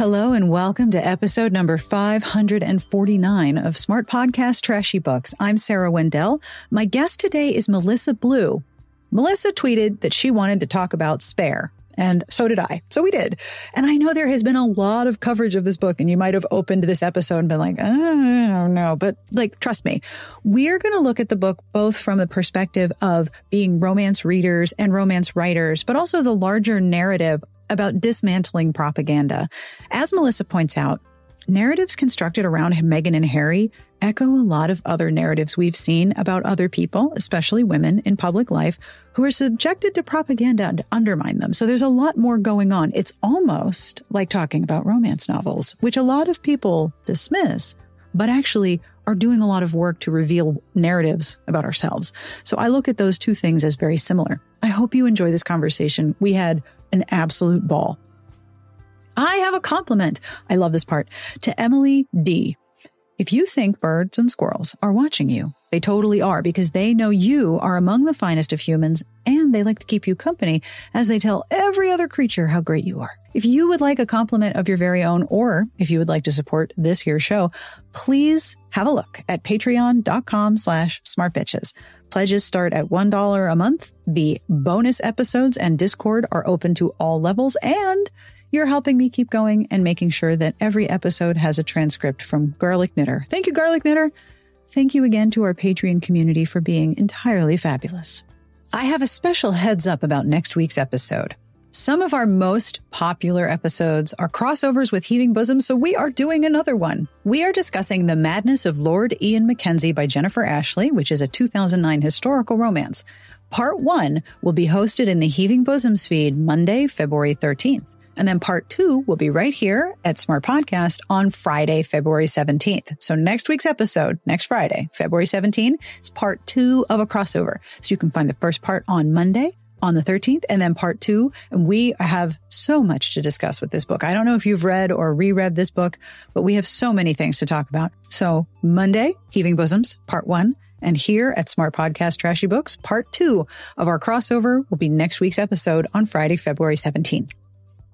Hello and welcome to episode number 549 of Smart Podcast Trashy Books. I'm Sarah Wendell. My guest today is Melissa Blue. Melissa tweeted that she wanted to talk about Spare, and so did I. So we did. And I know there has been a lot of coverage of this book, and you might have opened this episode and been like, I don't know. But trust me, we're going to look at the book both from the perspective of being romance readers and romance writers, but also the larger narrative about dismantling propaganda. As Melissa points out, narratives constructed around Meghan and Harry echo a lot of other narratives we've seen about other people, especially women in public life, who are subjected to propaganda to undermine them. So there's a lot more going on. It's almost like talking about romance novels, which a lot of people dismiss, but actually are doing a lot of work to reveal narratives about ourselves. So I look at those two things as very similar. I hope you enjoy this conversation. We had an absolute ball. I have a compliment. I love this part. To Emily D. If you think birds and squirrels are watching you, they totally are, because they know you are among the finest of humans, and they like to keep you company as they tell every other creature how great you are. If you would like a compliment of your very own, or if you would like to support this here show, please have a look at patreon.com/smartbitches. Pledges start at $1 a month. The bonus episodes and Discord are open to all levels, and you're helping me keep going and making sure that every episode has a transcript from Garlic Knitter. Thank you, Garlic Knitter. Thank you again to our Patreon community for being entirely fabulous. I have a special heads up about next week's episode. Some of our most popular episodes are crossovers with Heaving Bosoms, so we are doing another one. We are discussing The Madness of Lord Ian Mackenzie by Jennifer Ashley, which is a 2009 historical romance. Part 1 will be hosted in the Heaving Bosoms feed Monday, February 13th. And then part 2 will be right here at Smart Podcast on Friday, February 17th. So next week's episode, next Friday, February 17th, is part 2 of a crossover. So you can find the first part on Monday, on the 13th, and then part 2. And we have so much to discuss with this book. I don't know if you've read or reread this book, but we have so many things to talk about. So Monday, Heaving Bosoms, part 1. And here at Smart Podcast Trashy Books, part 2 of our crossover will be next week's episode on Friday, February 17th.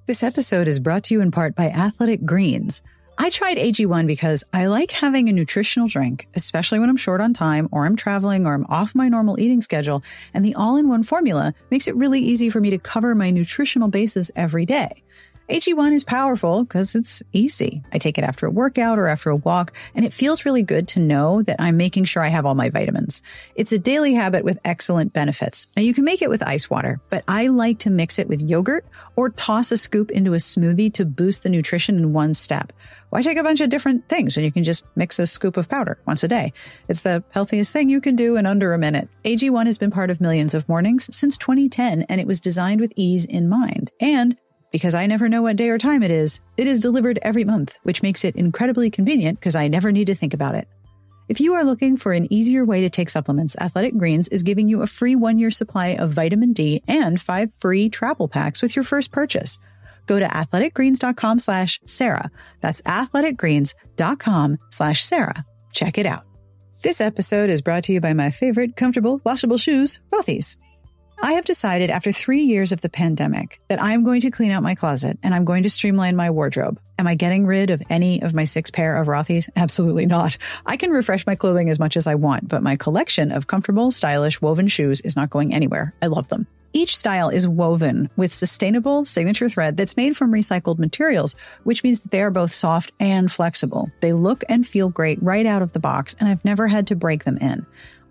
This episode is brought to you in part by Athletic Greens. I tried AG1 because I like having a nutritional drink, especially when I'm short on time or I'm traveling or I'm off my normal eating schedule, and the all-in-one formula makes it really easy for me to cover my nutritional bases every day. AG1 is powerful because it's easy. I take it after a workout or after a walk, and it feels really good to know that I'm making sure I have all my vitamins. It's a daily habit with excellent benefits. Now, you can make it with ice water, but I like to mix it with yogurt or toss a scoop into a smoothie to boost the nutrition in one step. Why take a bunch of different things when you can just mix a scoop of powder once a day? It's the healthiest thing you can do in under a minute. AG1 has been part of millions of mornings since 2010, and it was designed with ease in mind. And because I never know what day or time it is delivered every month, which makes it incredibly convenient because I never need to think about it. If you are looking for an easier way to take supplements, Athletic Greens is giving you a free 1-year supply of vitamin D and 5 free travel packs with your first purchase. Go to athleticgreens.com/Sarah. That's athleticgreens.com/Sarah. Check it out. This episode is brought to you by my favorite comfortable washable shoes, Rothy's. I have decided after 3 years of the pandemic that I'm going to clean out my closet and I'm going to streamline my wardrobe. Am I getting rid of any of my 6 pair of Rothy's? Absolutely not. I can refresh my clothing as much as I want, but my collection of comfortable, stylish, woven shoes is not going anywhere. I love them. Each style is woven with sustainable signature thread that's made from recycled materials, which means that they are both soft and flexible. They look and feel great right out of the box, and I've never had to break them in.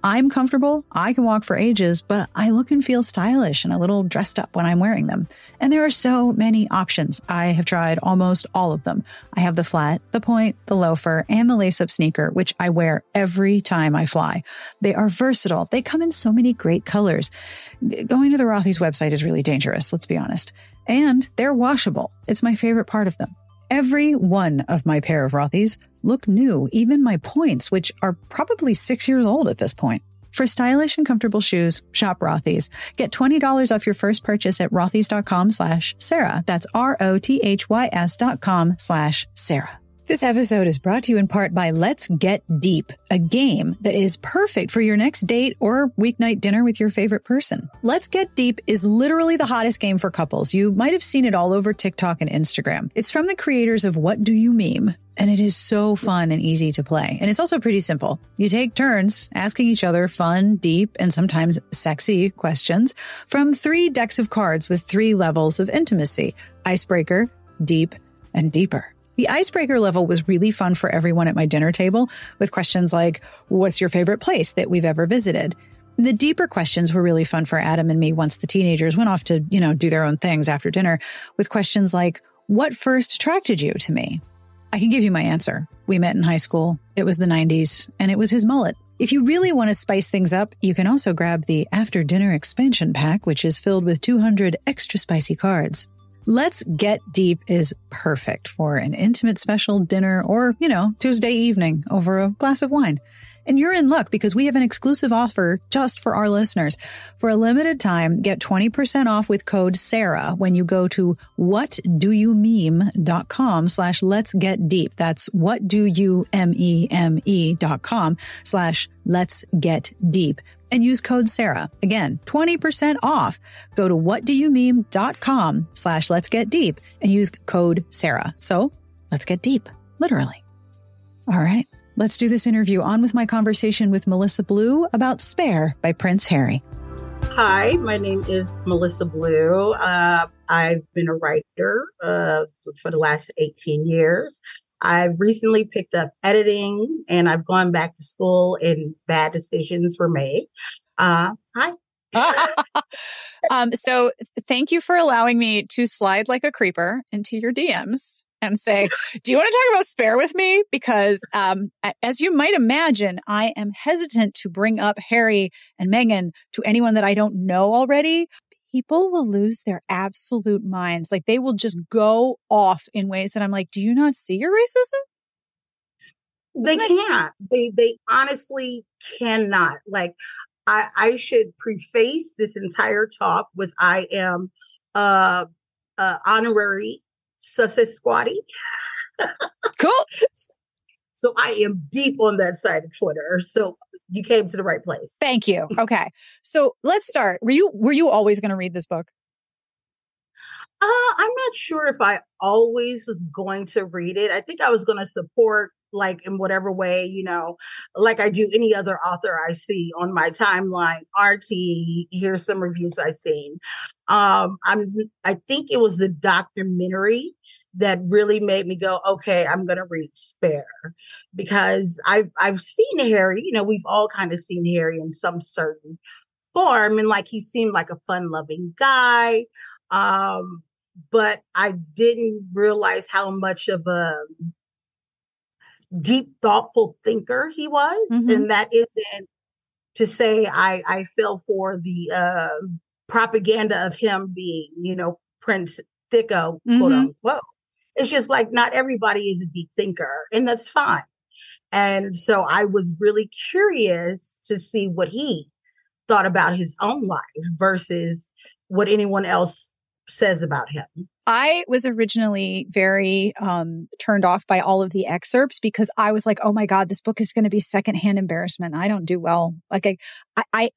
I'm comfortable, I can walk for ages, but I look and feel stylish and a little dressed up when I'm wearing them. And there are so many options. I have tried almost all of them. I have the flat, the point, the loafer, and the lace-up sneaker, which I wear every time I fly. They are versatile. They come in so many great colors. Going to the Rothy's website is really dangerous, let's be honest. And they're washable. It's my favorite part of them. Every one of my pair of Rothy's look new, even my points, which are probably 6 years old at this point. For stylish and comfortable shoes, shop Rothy's. Get $20 off your first purchase at rothys.com/Sarah. That's ROTHYS.com/Sarah. This episode is brought to you in part by Let's Get Deep, a game that is perfect for your next date or weeknight dinner with your favorite person. Let's Get Deep is literally the hottest game for couples. You might have seen it all over TikTok and Instagram. It's from the creators of What Do You Meme? And it is so fun and easy to play. And it's also pretty simple. You take turns asking each other fun, deep, and sometimes sexy questions from 3 decks of cards with 3 levels of intimacy: icebreaker, deep, and deeper. The icebreaker level was really fun for everyone at my dinner table, with questions like, what's your favorite place that we've ever visited? The deeper questions were really fun for Adam and me once the teenagers went off to, do their own things after dinner, with questions like, what first attracted you to me? I can give you my answer. We met in high school. It was the 90s, and it was his mullet. If you really want to spice things up, you can also grab the After Dinner Expansion Pack, which is filled with 200 extra spicy cards. Let's Get Deep is perfect for an intimate special dinner or, Tuesday evening over a glass of wine. And you're in luck because we have an exclusive offer just for our listeners. For a limited time, get 20% off with code Sarah when you go to whatdoyoumeme.com/let's get deep. That's whatdoyoumeme.com/let's get deep. And use code Sarah. Again, 20% off. Go to whatdoyoumeme.com/let's get deep and use code Sarah. So let's get deep, literally. All right, let's do this interview. On with my conversation with Melissa Blue about Spare by Prince Harry. Hi, my name is Melissa Blue. I've been a writer for the last 18 years. I've recently picked up editing and I've gone back to school and bad decisions were made. Hi. So thank you for allowing me to slide like a creeper into your DMs and say, do you want to talk about Spare with me? Because as you might imagine, I am hesitant to bring up Harry and Meghan to anyone that I don't know already. People will lose their absolute minds. Like they will just go off in ways that I'm like, do you not see your racism? They can't. They honestly cannot. Like I should preface this entire talk with I am honorary Sussex squatty. Cool. So I am deep on that side of Twitter. So you came to the right place. Thank you. Okay. So let's start. Were you always going to read this book? I'm not sure if I always was going to read it. I think I was going to support, like in whatever way, like I do any other author I see on my timeline. RT, here's some reviews I've seen. I think it was the documentary that really made me go, okay, I'm going to read Spare, because I've seen Harry. We've all kind of seen Harry in some certain form, and like he seemed like a fun-loving guy. But I didn't realize how much of a deep, thoughtful thinker he was. Mm-hmm. And that isn't to say I fell for the propaganda of him being, Prince Thicko, mm-hmm. quote unquote. It's just like not everybody is a deep thinker, and that's fine. And so I was really curious to see what he thought about his own life versus what anyone else says about him. I was originally very turned off by all of the excerpts because I was like, oh my God, this book is going to be secondhand embarrassment. I don't do well. Like I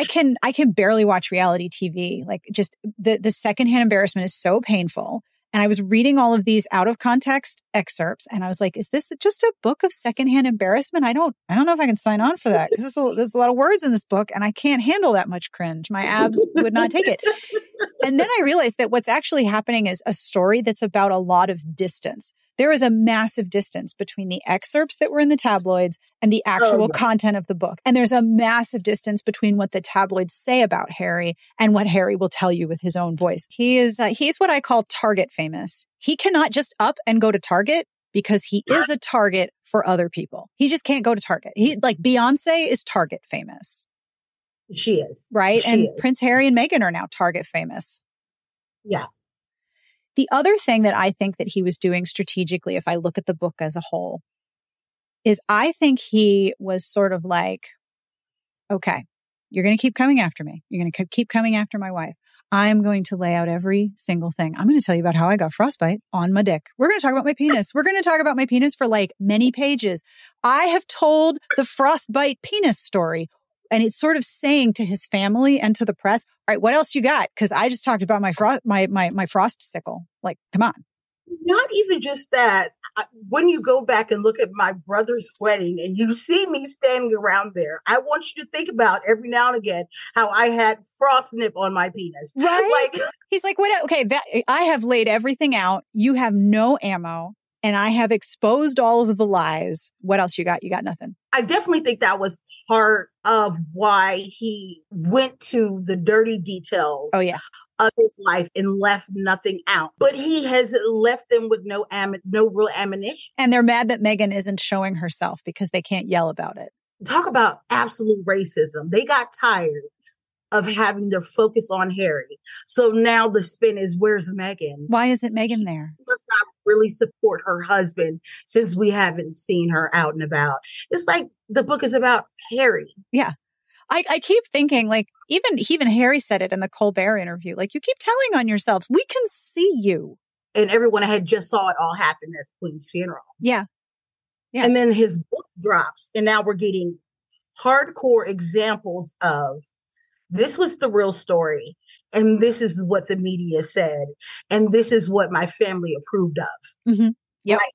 can barely watch reality TV. Like just the secondhand embarrassment is so painful. And I was reading all of these out of context excerpts and I was like, is this just a book of secondhand embarrassment? I don't know if I can sign on for that because there's a lot of words in this book and I can't handle that much cringe. My abs would not take it. And then I realized that what's actually happening is a story that's about a lot of distance. There is a massive distance between the excerpts that were in the tabloids and the actual content of the book. And there's a massive distance between what the tabloids say about Harry and what Harry will tell you with his own voice. He's what I call Target famous. He cannot just up and go to Target because he is a target for other people. He just can't go to Target. He like Beyonce is Target famous. She is. Right? She is. Prince Harry and Meghan are now Target famous. Yeah. The other thing that I think that he was doing strategically, if I look at the book as a whole, is I think he was sort of like, okay, you're going to keep coming after me. You're going to keep coming after my wife. I'm going to lay out every single thing. I'm going to tell you about how I got frostbite on my dick. We're going to talk about my penis. We're going to talk about my penis for like many pages. I have told the frostbite penis story, and it's sort of saying to his family and to the press, all right, what else you got? Because I just talked about my frost sickle. Like, come on. Not even just that. When you go back and look at my brother's wedding and you see me standing around there, I want you to think about every now and again how I had frost nip on my penis. Right? Like, he's like, what? Okay, I have laid everything out. You have no ammo, and I have exposed all of the lies. What else you got? You got nothing. I definitely think that was part of why he went to the dirty details. Oh, yeah. Of his life and left nothing out. But he has left them with no real ammunition. And they're mad that Meghan isn't showing herself because they can't yell about it. Talk about absolute racism. They got tired of having their focus on Harry. So now the spin is, where's Meghan? Why isn't Meghan there? She must not really support her husband since we haven't seen her out and about. It's like the book is about Harry. Yeah. I keep thinking, like, even Harry said it in the Colbert interview, like, you keep telling on yourselves. We can see you. And everyone had just saw it all happen at the Queen's funeral. Yeah. Yeah. And then his book drops, and now we're getting hardcore examples of this was the real story, and this is what the media said, and this is what my family approved of. Mm-hmm. Yep. Like,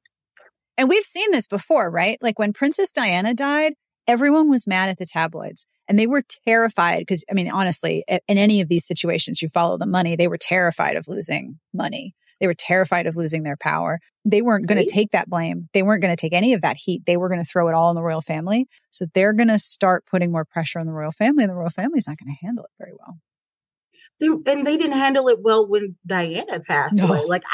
and we've seen this before, right? Like when Princess Diana died, everyone was mad at the tabloids. And they were terrified because, I mean, honestly, in any of these situations, you follow the money. They were terrified of losing money. They were terrified of losing their power. They weren't going to take that blame. They weren't going to take any of that heat. They were going to throw it all on the royal family. So they're going to start putting more pressure on the royal family, and the royal family's not going to handle it very well. And they didn't handle it well when Diana passed away. Like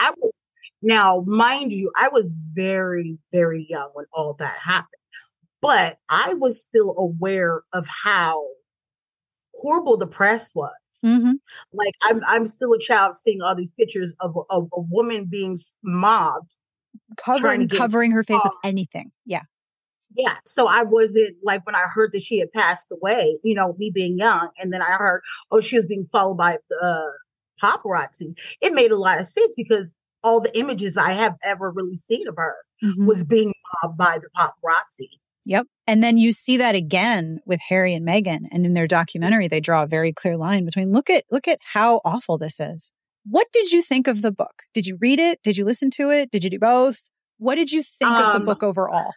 now, mind you, I was very, very young when all that happened. But I was still aware of how horrible the press was. Mm-hmm. Like I'm still a child seeing all these pictures of a woman being mobbed, covering her face with anything. Yeah. Yeah. So I wasn't like when I heard that she had passed away, you know, me being young, and then I heard, oh, she was being followed by paparazzi. It made a lot of sense because all the images I have ever really seen of her was being mobbed by the paparazzi. Yep. And then you see that again with Harry and Meghan. And in their documentary, they draw a very clear line between look at how awful this is. What did you think of the book? Did you read it? Did you listen to it? Did you do both? What did you think of the book overall?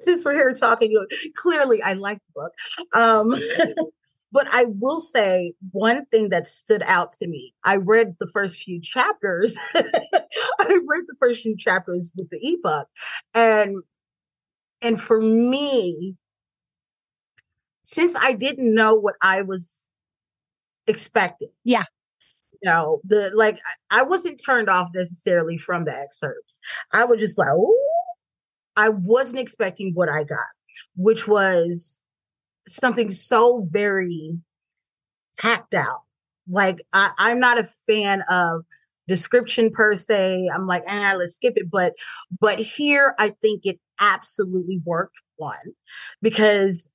Since we're here talking, clearly I like the book. But I will say one thing that stood out to me. I read the first few chapters. with the ebook. And for me, since I didn't know what I was expecting. Yeah. You know, I wasn't turned off necessarily from the excerpts. I was just like, oh, I wasn't expecting what I got, which was something so very tactile. Like I'm not a fan of description per se. I'm like, let's skip it. But here I think it absolutely worked, one, because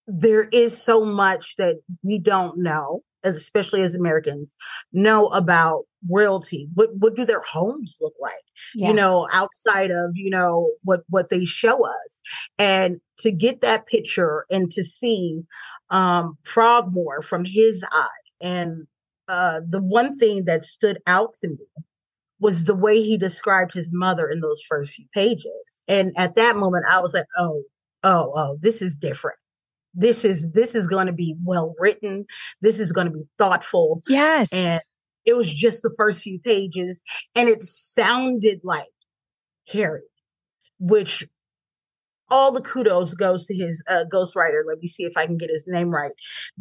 there is so much that we don't know, especially as Americans, know about royalty. What do their homes look like? Yeah. You know, outside of, you know, what they show us. And to get that picture and to see Frogmore from his eye. And the one thing that stood out to me was the way he described his mother in those first few pages. And at that moment, I was like, oh, this is different. This is going to be well written. This is going to be thoughtful. Yes. And it was just the first few pages, and it sounded like Harry, which all the kudos goes to his ghostwriter. Let me see if I can get his name right.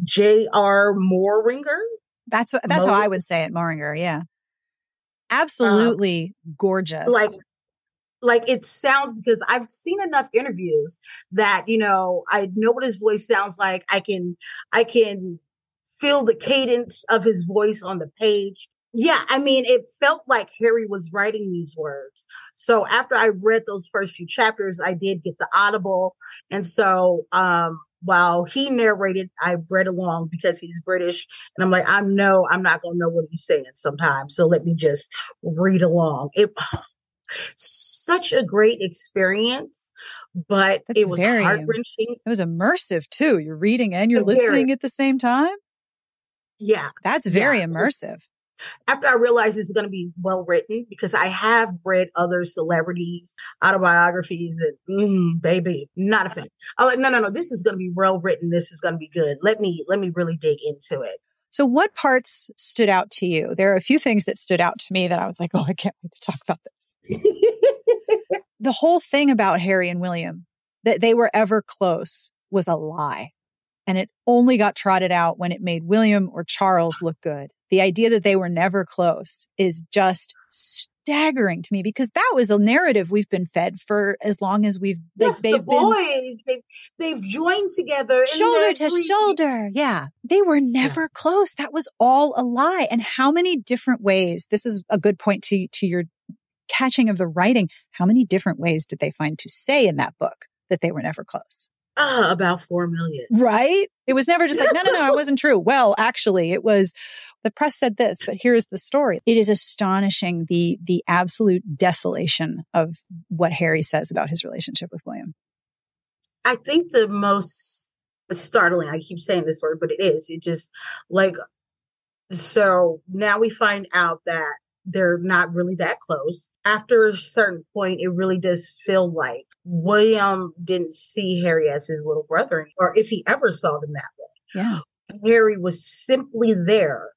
J.R. Moringer. That's how I would say it. Moringer. Yeah. Absolutely gorgeous. Like it sounds, because I've seen enough interviews that, you know, I know what his voice sounds like. I can feel the cadence of his voice on the page. Yeah, I mean, it felt like Harry was writing these words. So after I read those first few chapters, I did get the Audible. And so while he narrated, I read along because he's British. And I'm like, I'm not going to know what he's saying sometimes. So let me just read along. It such a great experience, but That's it was heart-wrenching. It was immersive too. You're reading and you're listening at the same time. Yeah. That's very immersive. After I realized it's going to be well written, because I have read other celebrities' autobiographies, and baby, not a fan. I'm like, no, this is going to be well written. This is going to be good. Let me really dig into it. So what parts stood out to you? There are a few things that stood out to me that I was like, oh, I can't wait to talk about this. The whole thing about Harry and William, that they were ever close, was a lie. And it only got trotted out when it made William or Charles look good. The idea that they were never close is just staggering to me, because that was a narrative we've been fed for as long as we've the boys, they've joined together shoulder to shoulder. Yeah. They were never close. That was all a lie. And how many different ways, this is a good point to your catching of the writing. How many different ways did they find to say in that book that they were never close? About 4 million. Right? It was never just like, no, it wasn't true. Well, actually, it was, the press said this, but here's the story. It is astonishing, the absolute desolation of what Harry says about his relationship with William. I think the most startling, I keep saying this word, but it just like, so now we find out that they're not really that close. After a certain point, it really does feel like William didn't see Harry as his little brother, or if he ever saw them that way. Yeah. Harry was simply there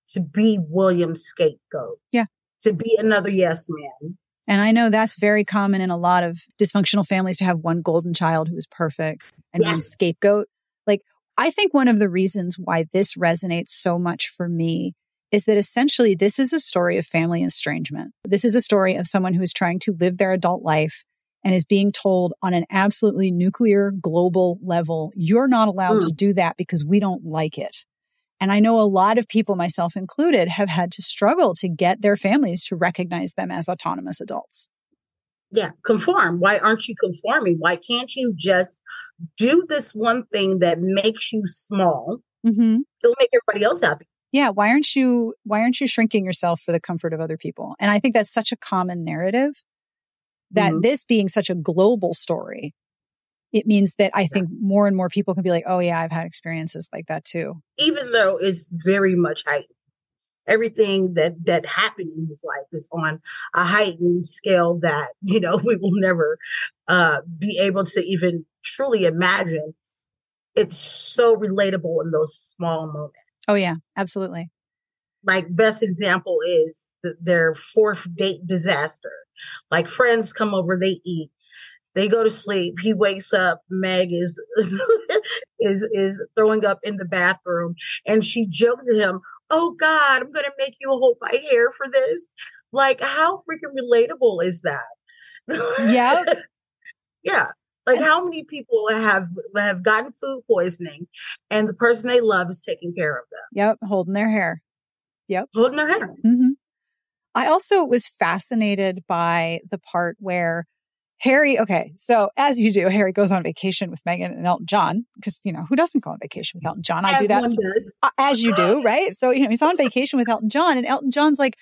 to be William's scapegoat. Yeah. To be another yes man. And I know that's very common in a lot of dysfunctional families, to have one golden child who is perfect and one scapegoat. Like, I think one of the reasons why this resonates so much for me is that essentially this is a story of family estrangement. This is a story of someone who is trying to live their adult life and is being told on an absolutely nuclear global level, you're not allowed to do that because we don't like it. And I know a lot of people, myself included, have had to struggle to get their families to recognize them as autonomous adults. Yeah, conform. Why aren't you conforming? Why can't you just do this one thing that makes you small? Mm-hmm. It'll make everybody else happy. Yeah, why aren't you shrinking yourself for the comfort of other people? And I think that's such a common narrative, that this being such a global story, it means that I think more and more people can be like, oh yeah, I've had experiences like that too. Even though it's very much heightened. Everything that happened in his life is on a heightened scale that, we will never be able to even truly imagine. It's so relatable in those small moments. Oh yeah, absolutely. Like, best example is their fourth date disaster. Like, friends come over, they eat, they go to sleep. He wakes up. Meg is is throwing up in the bathroom, and she jokes at him, "Oh God, I'm gonna make you hold my hair for this." Like, how freaking relatable is that? Yeah, yeah. Like, how many people have gotten food poisoning, and the person they love is taking care of them? Yep, holding their hair. Yep, holding their hair. Mm-hmm. I also was fascinated by the part where Harry, okay, so as you do, Harry goes on vacation with Meghan and Elton John, because, who doesn't go on vacation with Elton John? I do that. One does. As you do, right? So, he's on vacation with Elton John, and Elton John's like,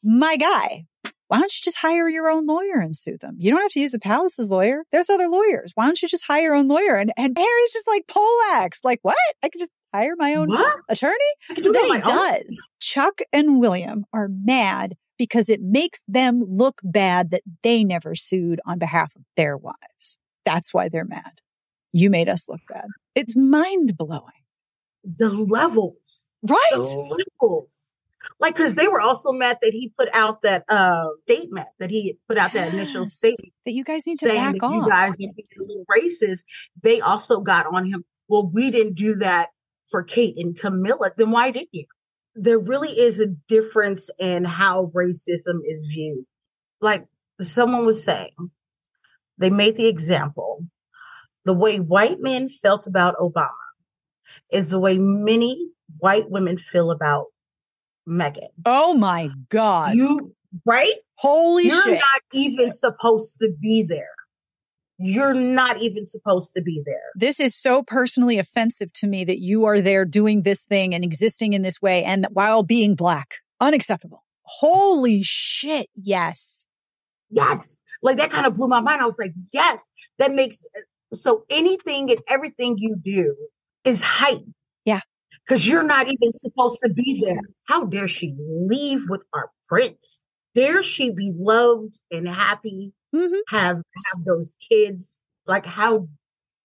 my guy, why don't you just hire your own lawyer and sue them? You don't have to use the palace's lawyer. There's other lawyers. Why don't you just hire your own lawyer? And Harry's just like, poleaxed, like, what? I could just hire my own attorney? So then he does. Chuck and William are mad because it makes them look bad that they never sued on behalf of their wives. That's why they're mad. You made us look bad. It's mind-blowing. The levels. Right. The levels. Like, because they were also mad that he put out that statement, that he put out that initial statement. That you guys need to back off. You guys are being a little racist. They also got on him. Well, we didn't do that for Kate and Camilla. Then why did you? There really is a difference in how racism is viewed. Like someone was saying, they made the example, the way white men felt about Obama is the way many white women feel about Meghan. Oh my God. Right? Holy shit. You're not even supposed to be there. You're not even supposed to be there. This is so personally offensive to me that you are there doing this thing and existing in this way and while being Black. Unacceptable. Holy shit. Yes. Yes. Like that kind of blew my mind. I was like, yes, that makes so anything and everything you do is heightened. Yeah. Because you're not even supposed to be there. How dare she leave with our prince? Dare she be loved and happy, have those kids? Like, how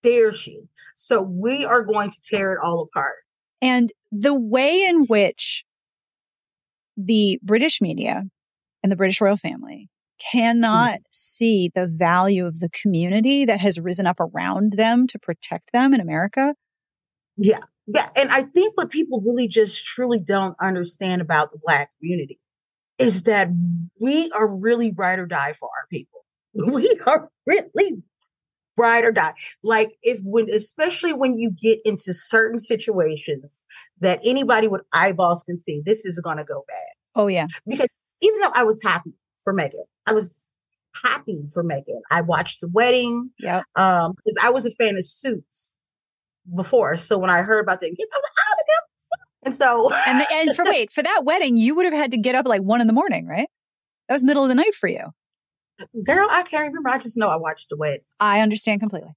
dare she? So we are going to tear it all apart. And the way in which the British media and the British royal family cannot see the value of the community that has risen up around them to protect them in America. Yeah. Yeah. And I think what people really just truly don't understand about the Black community is that we are really ride or die for our people. We are really ride or die. Like especially when you get into certain situations that anybody with eyeballs can see, this is going to go bad. Oh yeah. Because even though I was happy for Meghan, I watched the wedding. Yeah. Because I was a fan of Suits before. So when I heard about that, and so and for that wedding, you would have had to get up like 1 a.m, right? That was middle of the night for you. Girl, I can't remember. I just know I watched the wedding. I understand completely.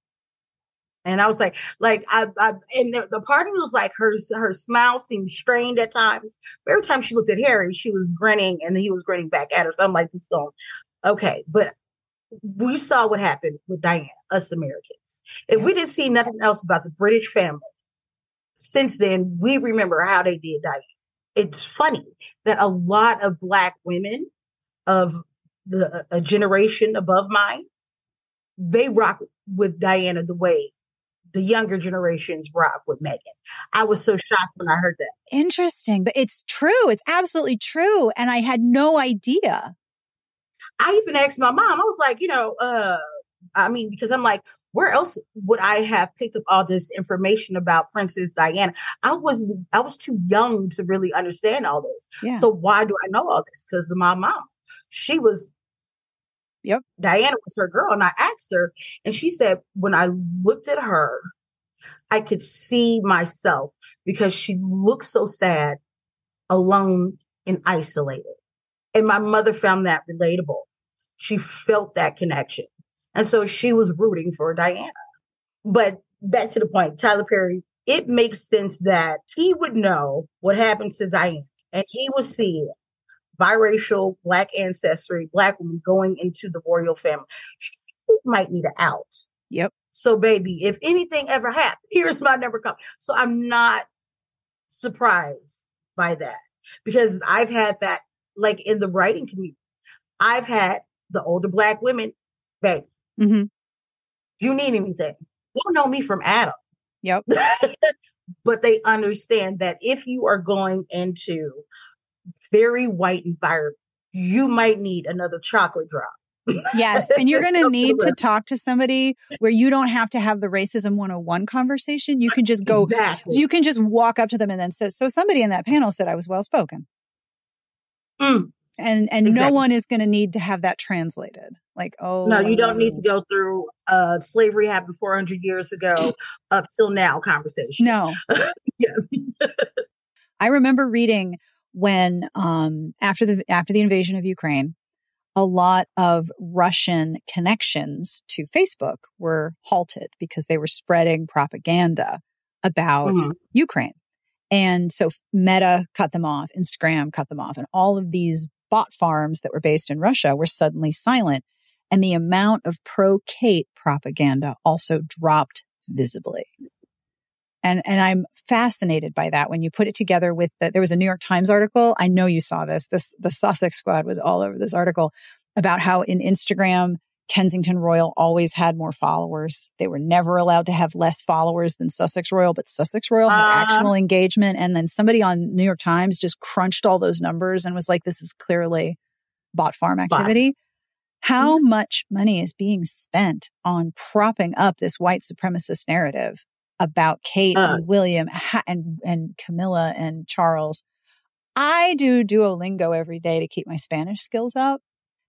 And I was like and the part of me was like her smile seemed strained at times. But every time she looked at Harry, she was grinning and he was grinning back at her. So I'm like, it's going okay. But we saw what happened with Diana, us Americans. If we didn't see nothing else about the British family, since then, we remember how they did Diana. It's funny that a lot of Black women of a generation above mine, they rock with Diana the way the younger generations rock with Meghan. I was so shocked when I heard that. Interesting, but it's true. It's absolutely true. And I had no idea. I even asked my mom, I was like, because I'm like, where else would I have picked up all this information about Princess Diana? I was too young to really understand all this. Yeah. So why do I know all this? Because of my mom. She was, Diana was her girl. And I asked her, and she said, when I looked at her, I could see myself because she looked so sad, alone and isolated. And my mother found that relatable. She felt that connection. And so she was rooting for Diana. But back to the point, Tyler Perry, it makes sense that he would know what happened to Diana. And he would see biracial, Black ancestry, Black woman going into the royal family. She might need an out. Yep. So, baby, if anything ever happened, here's my number. So I'm not surprised by that because I've had that, like in the writing community. I've had the older Black women, baby, you need anything. They don't know me from Adam. Yep. But they understand that if you are going into very white environment, you might need another chocolate drop. Yes. And you're going to need to talk to somebody where you don't have to have the racism 101 conversation. You can just go, exactly. You can just walk up to them and then say, so somebody in that panel said I was well-spoken. And exactly. No one is going to need to have that translated. Like, oh. No, you don't need to go through slavery happened 400 years ago up till now conversation. No. I remember reading when after the invasion of Ukraine, a lot of Russian connections to Facebook were halted because they were spreading propaganda about Ukraine. And so Meta cut them off, Instagram cut them off, and all of these bot farms that were based in Russia were suddenly silent. And the amount of pro-Kate propaganda also dropped visibly. And I'm fascinated by that when you put it together with there was a New York Times article. I know you saw this. The Sussex Squad was all over this article about how in Instagram, Kensington Royal always had more followers. They were never allowed to have less followers than Sussex Royal, but Sussex Royal had actual engagement. And then somebody on New York Times just crunched all those numbers and was like, this is clearly bot farm activity. How much money is being spent on propping up this white supremacist narrative about Kate and William and Camilla and Charles? I do Duolingo every day to keep my Spanish skills up.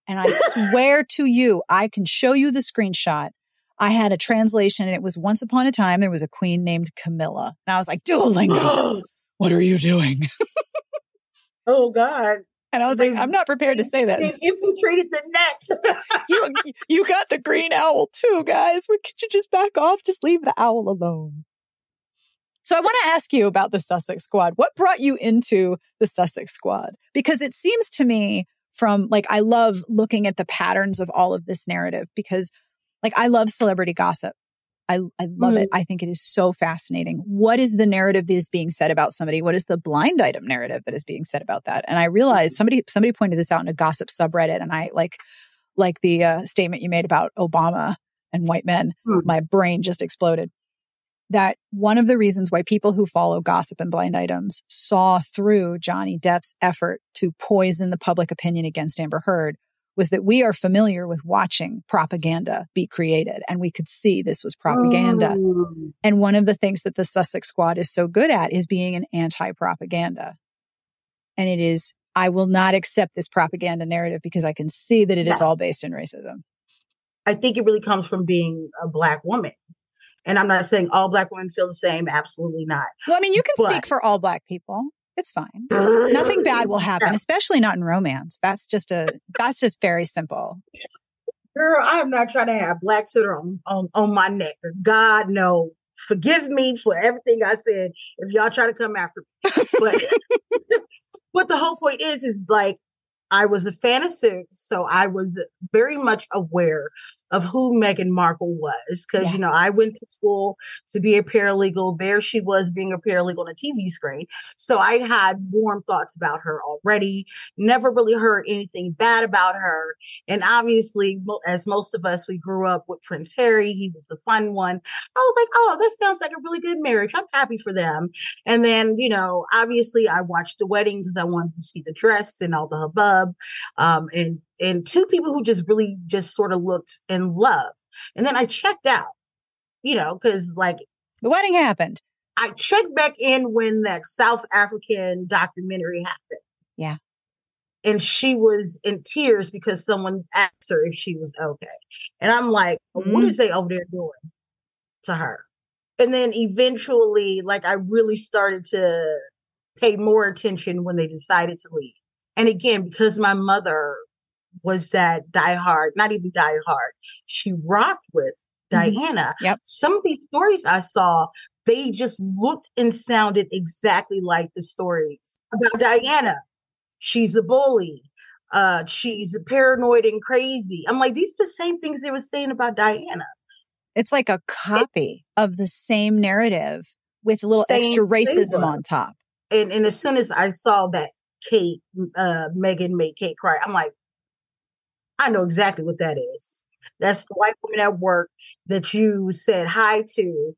And I swear to you, I can show you the screenshot I had a translation and it was once upon a time, there was a queen named Camilla. And I was like, Duolingo, what are you doing? Oh, God. And I was like, I'm not prepared to say that. They've infiltrated the net. you got the green owl too, guys. Could you just back off? Just leave the owl alone. So I want to ask you about the Sussex Squad. What brought you into the Sussex Squad? Because it seems to me from like, I love looking at the patterns of all of this narrative because like, I love celebrity gossip. I love it. I think it is so fascinating. What is the narrative that is being said about somebody? What is the blind item narrative that is being said about that? And I realized somebody pointed this out in a gossip subreddit, and I like the statement you made about Obama and white men. My brain just exploded. That one of the reasons why people who follow gossip and blind items saw through Johnny Depp's effort to poison the public opinion against Amber Heard was that we are familiar with watching propaganda be created, and we could see this was propaganda. And one of the things that the Sussex Squad is so good at is being an anti-propaganda. And it is, I will not accept this propaganda narrative because I can see that it is all based in racism. I think it really comes from being a Black woman. And I'm not saying all Black women feel the same. Absolutely not. Well, I mean, you can speak for all Black people. It's fine. Nothing bad will happen, especially not in romance. That's just very simple. Girl, I am not trying to have black shit on my neck. God, no. Forgive me for everything I said if y'all try to come after me. But the whole point is like, I was a fan of Suits, so I was very much aware of who Meghan Markle was. Because, you know, I went to school to be a paralegal. There she was being a paralegal on a TV screen. So I had warm thoughts about her already. Never really heard anything bad about her. And obviously, as most of us, we grew up with Prince Harry. He was the fun one. I was like, oh, this sounds like a really good marriage. I'm happy for them. And then, you know, obviously I watched the wedding because I wanted to see the dress and all the hubbub. And two people who just really just sort of looked in love. And then I checked out, you know, because like the wedding happened. I checked back in when that South African documentary happened. Yeah. And she was in tears because someone asked her if she was okay. And I'm like, what is they over there doing to her? And then eventually, like, I really started to pay more attention when they decided to leave. And again, because my mother was that diehard, not even diehard, she rocked with Diana. Yep. Some of these stories I saw, they just looked and sounded exactly like the stories about Diana. She's a bully. She's paranoid and crazy. I'm like, these are the same things they were saying about Diana. It's like a copy of the same narrative with a little extra racism on top. And as soon as I saw that Meghan made Kate cry, I'm like, I know exactly what that is. That's the white woman at work that you said hi to,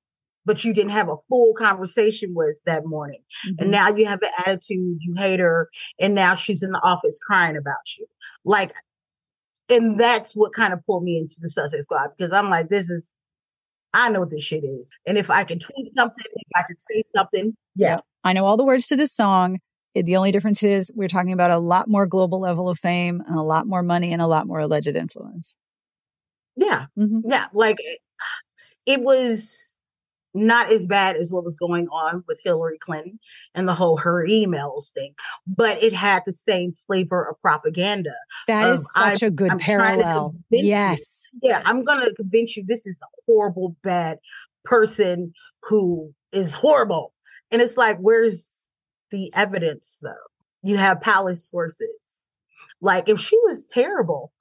but you didn't have a full conversation with that morning. And now you have an attitude, you hate her, and now she's in the office crying about you. Like, and that's what kind of pulled me into the Sussex Squad, because I'm like, I know what this shit is. And if I can tweet something, if I can say something, yeah. I know all the words to this song. The only difference is we're talking about a lot more global level of fame and a lot more money and a lot more alleged influence. Yeah. Yeah. Like it was not as bad as what was going on with Hillary Clinton and the whole her emails thing, but it had the same flavor of propaganda. That is such a good parallel. Yes. Yeah. I'm going to convince you this is a horrible, bad person who is horrible. And it's like, where's the evidence though? You have palace sources. Like if she was terrible,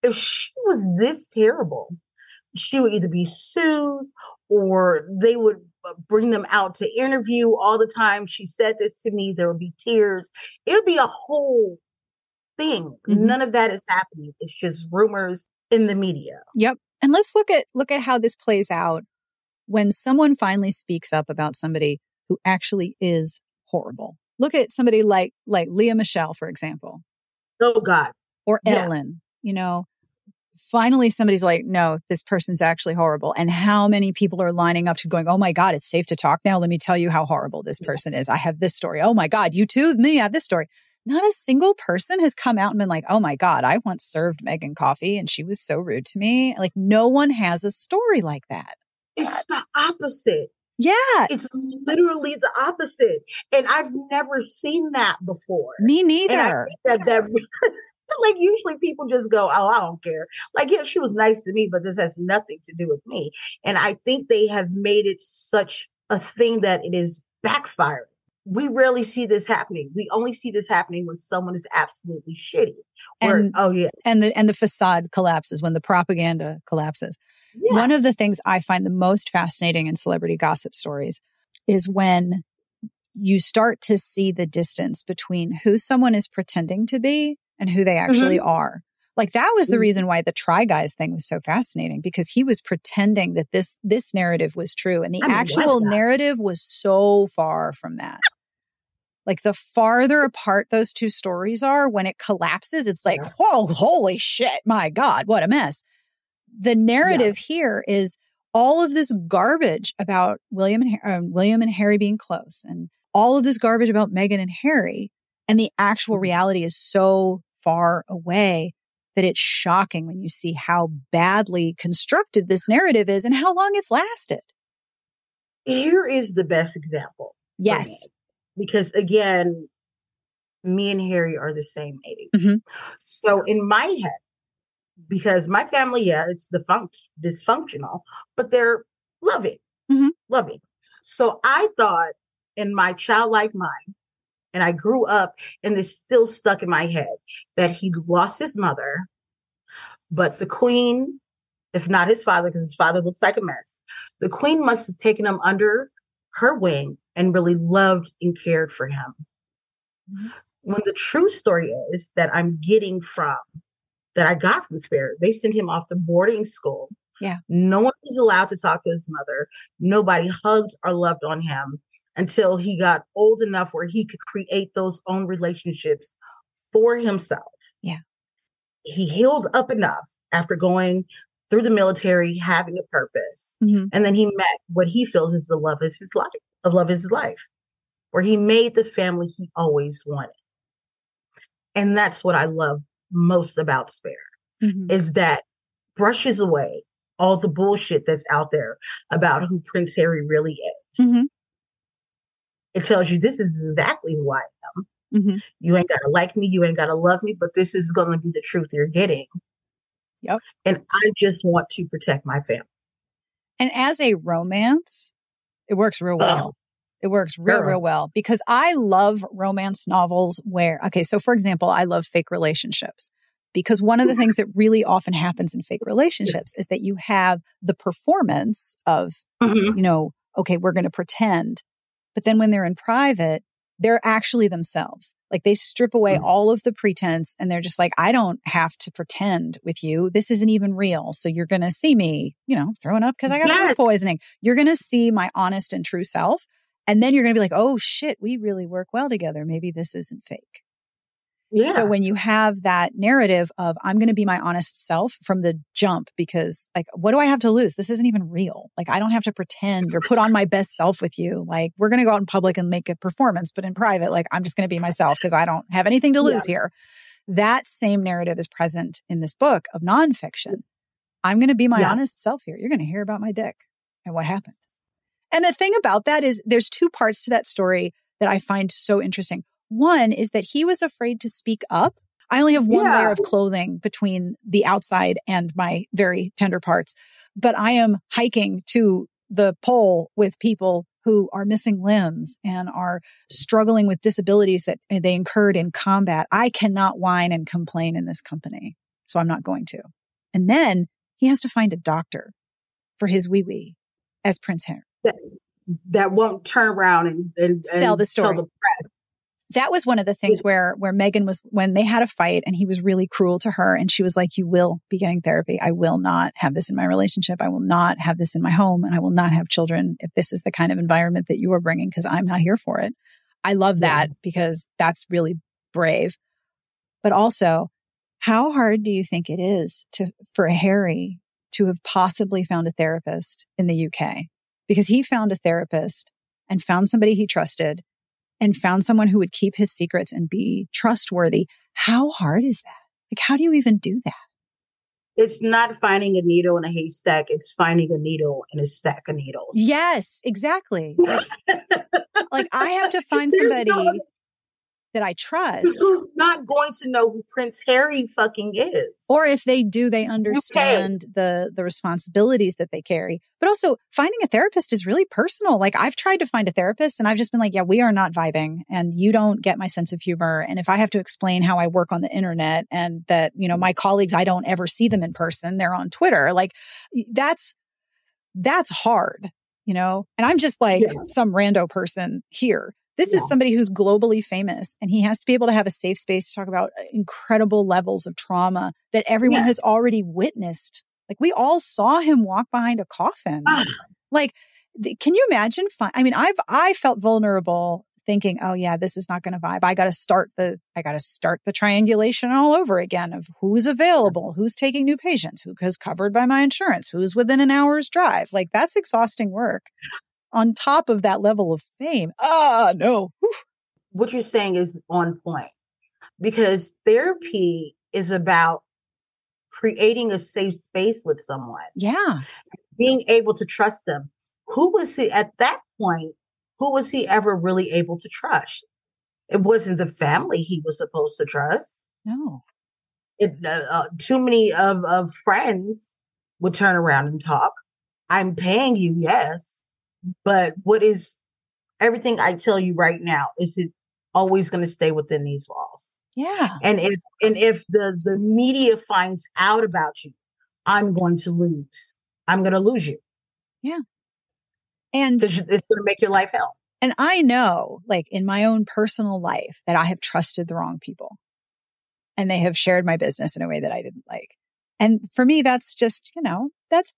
if she was this terrible, she would either be sued or they would bring them out to interview all the time. She said this to me. There would be tears. It would be a whole thing. None of that is happening. It's just rumors in the media. Yep. And let's look at how this plays out when someone finally speaks up about somebody who actually is horrible. Look at somebody like Leah Michelle, for example. Oh God. Or Ellen, you know, finally somebody's like, no, this person's actually horrible. And how many people are lining up to going, oh my God, it's safe to talk now. Let me tell you how horrible this person is. I have this story. Oh my God, you too? Me, I have this story. Not a single person has come out and been like, oh my God, I once served Meghan coffee and she was so rude to me. Like no one has a story like that. It's the opposite. Yeah. It's literally the opposite. And I've never seen that before. Me neither. And I think that like usually people just go, oh, I don't care. Like, yeah, she was nice to me, but this has nothing to do with me. And I think they have made it such a thing that it is backfiring. We rarely see this happening. We only see this happening when someone is absolutely shitty. And the facade collapses, when the propaganda collapses. Yeah. One of the things I find the most fascinating in celebrity gossip stories is when you start to see the distance between who someone is pretending to be and who they actually are. Like that was the reason why the Try Guys thing was so fascinating, because he was pretending that this narrative was true. And the actual narrative was so far from that. Like the farther apart those two stories are, when it collapses, it's like, whoa, holy shit, my God, what a mess. The narrative here is all of this garbage about William and Harry being close, and all of this garbage about Meghan and Harry. And the actual reality is so far away that it's shocking when you see how badly constructed this narrative is and how long it's lasted. Here is the best example. Yes. Because again, me and Harry are the same age. So in my head, because my family, it's dysfunctional, but they're loving. Loving. So I thought in my childlike mind, and I grew up and it's still stuck in my head, that he lost his mother, but the queen, if not his father, because his father looks like a mess, the queen must have taken him under her wing and really loved and cared for him. When the true story is that that I got from Spare, they sent him off to boarding school. Yeah. No one was allowed to talk to his mother. Nobody hugged or loved on him until he got old enough where he could create those own relationships for himself. Yeah. He healed up enough after going through the military, having a purpose. And then he met what he feels is the love of his life, where he made the family he always wanted. And that's what I love most about Spare, is that brushes away all the bullshit that's out there about who Prince Harry really is. It tells you this is exactly who I am. You ain't got to like me. You ain't got to love me, but this is going to be the truth you're getting. Yep. And I just want to protect my family. And as a romance, it works real well. It works real well, because I love romance novels where, so for example, I love fake relationships, because one of the things that really often happens in fake relationships is that you have the performance of, we're going to pretend. But then when they're in private, they're actually themselves. Like they strip away all of the pretense and they're just like, I don't have to pretend with you. This isn't even real. So you're going to see me, throwing up because I got food poisoning. You're going to see my honest and true self. And then you're going to be like, oh shit, we really work well together. Maybe this isn't fake. Yeah. So when you have that narrative of I'm going to be my honest self from the jump, because like, what do I have to lose? This isn't even real. Like, I don't have to pretend or put on my best self with you. Like, we're going to go out in public and make a performance, but in private, like, I'm just going to be myself because I don't have anything to lose here. That same narrative is present in this book of nonfiction. I'm going to be my honest self here. You're going to hear about my dick and what happened. And the thing about that is there's two parts to that story that I find so interesting. One is that he was afraid to speak up. I only have one layer of clothing between the outside and my very tender parts, but I am hiking to the pole with people who are missing limbs and are struggling with disabilities that they incurred in combat. I cannot whine and complain in this company, so I'm not going to. And then he has to find a doctor for his wee-wee as Prince Harry. That won't turn around and sell the story. Tell the press. That was one of the things where Meghan was, when they had a fight and he was really cruel to her and she was like, you will be getting therapy. I will not have this in my relationship. I will not have this in my home, and I will not have children if this is the kind of environment that you are bringing, because I'm not here for it. I love that because that's really brave. But also, how hard do you think it is for Harry to have possibly found a therapist in the UK? Because he found a therapist and found somebody he trusted. and found someone who would keep his secrets and be trustworthy. How hard is that? Like, how do you even do that? It's not finding a needle in a haystack. It's finding a needle in a stack of needles. Yes, exactly. Like I have to find There's somebody that I trust. who's not going to know who Prince Harry fucking is. Or if they do, they understand the responsibilities that they carry. But also finding a therapist is really personal. Like I've tried to find a therapist and I've just been like, yeah, we are not vibing and you don't get my sense of humor. And if I have to explain how I work on the internet and that, you know, my colleagues, I don't ever see them in person. They're on Twitter. Like that's hard, you know? And I'm just like some rando person here. This is somebody who's globally famous and he has to be able to have a safe space to talk about incredible levels of trauma that everyone has already witnessed. Like we all saw him walk behind a coffin. Like, can you imagine? I felt vulnerable thinking, oh yeah, this is not going to vibe. I got to start the triangulation all over again of who's available, who's taking new patients, who's covered by my insurance, who's within an hour's drive. Like that's exhausting work. On top of that level of fame. No. What you're saying is on point because therapy is about creating a safe space with someone. Yeah. Being able to trust them. Who was he at that point? Who was he ever really able to trust? It wasn't the family he was supposed to trust. No. Too many of friends would turn around and talk. I'm paying you, yes. But what is everything I tell you right now, is it always going to stay within these walls? Yeah. And if the media finds out about you, I'm going to lose. I'm going to lose you. Yeah. And because it's going to make your life hell. And I know, like in my own personal life, that I have trusted the wrong people and they have shared my business in a way that I didn't like. And for me, that's just, you know, that's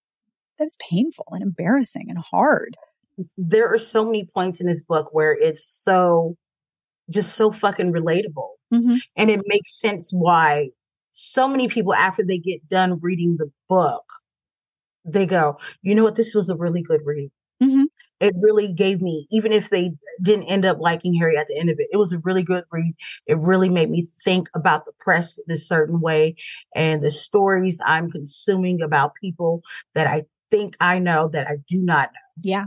painful and embarrassing and hard. There are so many points in this book where it's just so fucking relatable. Mm-hmm. And it makes sense why so many people, after they get done reading the book, they go, you know what, this was a really good read. Mm-hmm. It really gave me, even if they didn't end up liking Harry at the end of it, it was a really good read. It really made me think about the press in a certain way and the stories I'm consuming about people that I think I know that I do not know. Yeah.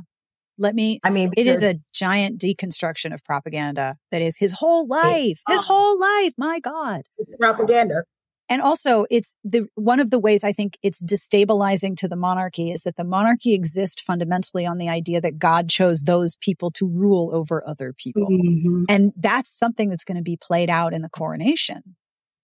It is a giant deconstruction of propaganda that is his whole life. My God. It's propaganda. And also it's one of the ways I think it's destabilizing to the monarchy is that the monarchy exists fundamentally on the idea that God chose those people to rule over other people. Mm-hmm. And that's something that's going to be played out in the coronation.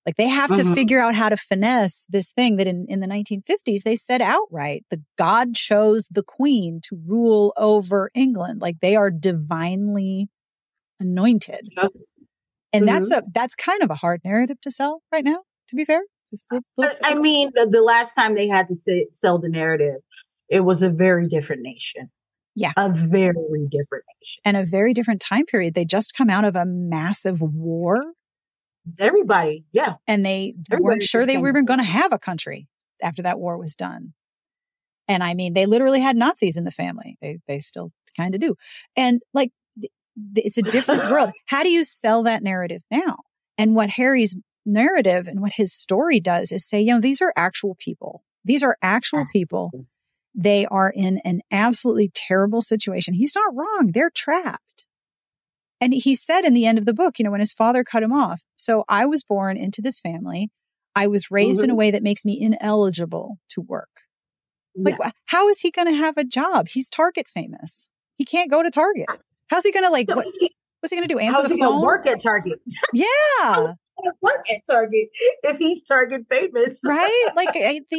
Like they have to figure out how to finesse this thing that in the 1950s, they said outright, the God chose the queen to rule over England. Like they are divinely anointed. And that's kind of a hard narrative to sell right now, to be fair. I mean, the last time they had to sell the narrative, it was a very different nation. Yeah. A very different nation. And a very different time period. They just come out of a massive war. Everybody, yeah. And they weren't sure they were even going to have a country after that war was done. And I mean, they literally had Nazis in the family. They still kind of do. And like, it's a different world. How do you sell that narrative now? And what Harry's narrative and what his story does is say, you know, these are actual people. These are actual people. They are in an absolutely terrible situation. He's not wrong. They're trapped. And he said in the end of the book, you know, when his father cut him off, so I was born into this family. I was raised in a way that makes me ineligible to work. Like, how is he going to have a job? He's Target famous. He can't go to Target. How's he going to what's he going to do? Answer the phone? How's he going to work at Target? Yeah. Work at Target if he's Target famous. Right? Like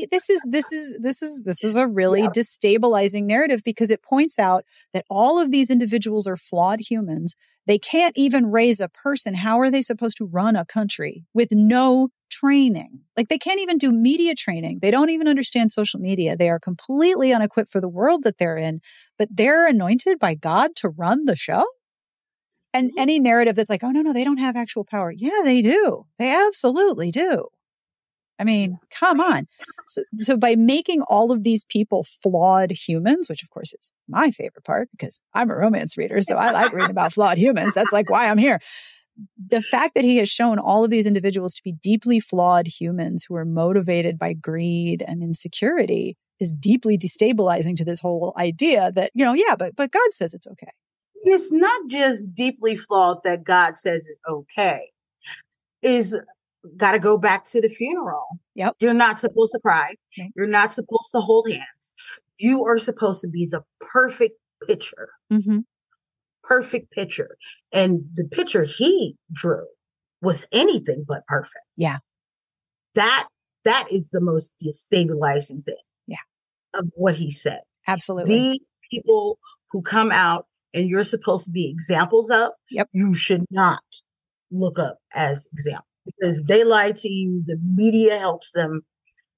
this is a really destabilizing narrative because it points out that all of these individuals are flawed humans. They can't even raise a person. How are they supposed to run a country with no training? Like they can't even do media training. They don't even understand social media. They are completely unequipped for the world that they're in, but they're anointed by God to run the show. And any narrative that's like, oh, no, they don't have actual power. Yeah, they do. They absolutely do. I mean, come on. So by making all of these people flawed humans, which of course is my favorite part because I'm a romance reader, so I like reading about flawed humans. That's like why I'm here. The fact that he has shown all of these individuals to be deeply flawed humans who are motivated by greed and insecurity is deeply destabilizing to this whole idea that, but God says it's okay. It's not just deeply flawed that God says it's okay. Is got to go back to the funeral. Yep. You're not supposed to cry. Nope. You're not supposed to hold hands. You are supposed to be the perfect picture. Mm-hmm. Perfect picture. And the picture he drew was anything but perfect. Yeah. That is the most destabilizing thing. Yeah. Of what he said. Absolutely. These people who come out and you're supposed to be examples of, yep. You should not look up as examples because they lie to you. The media helps them.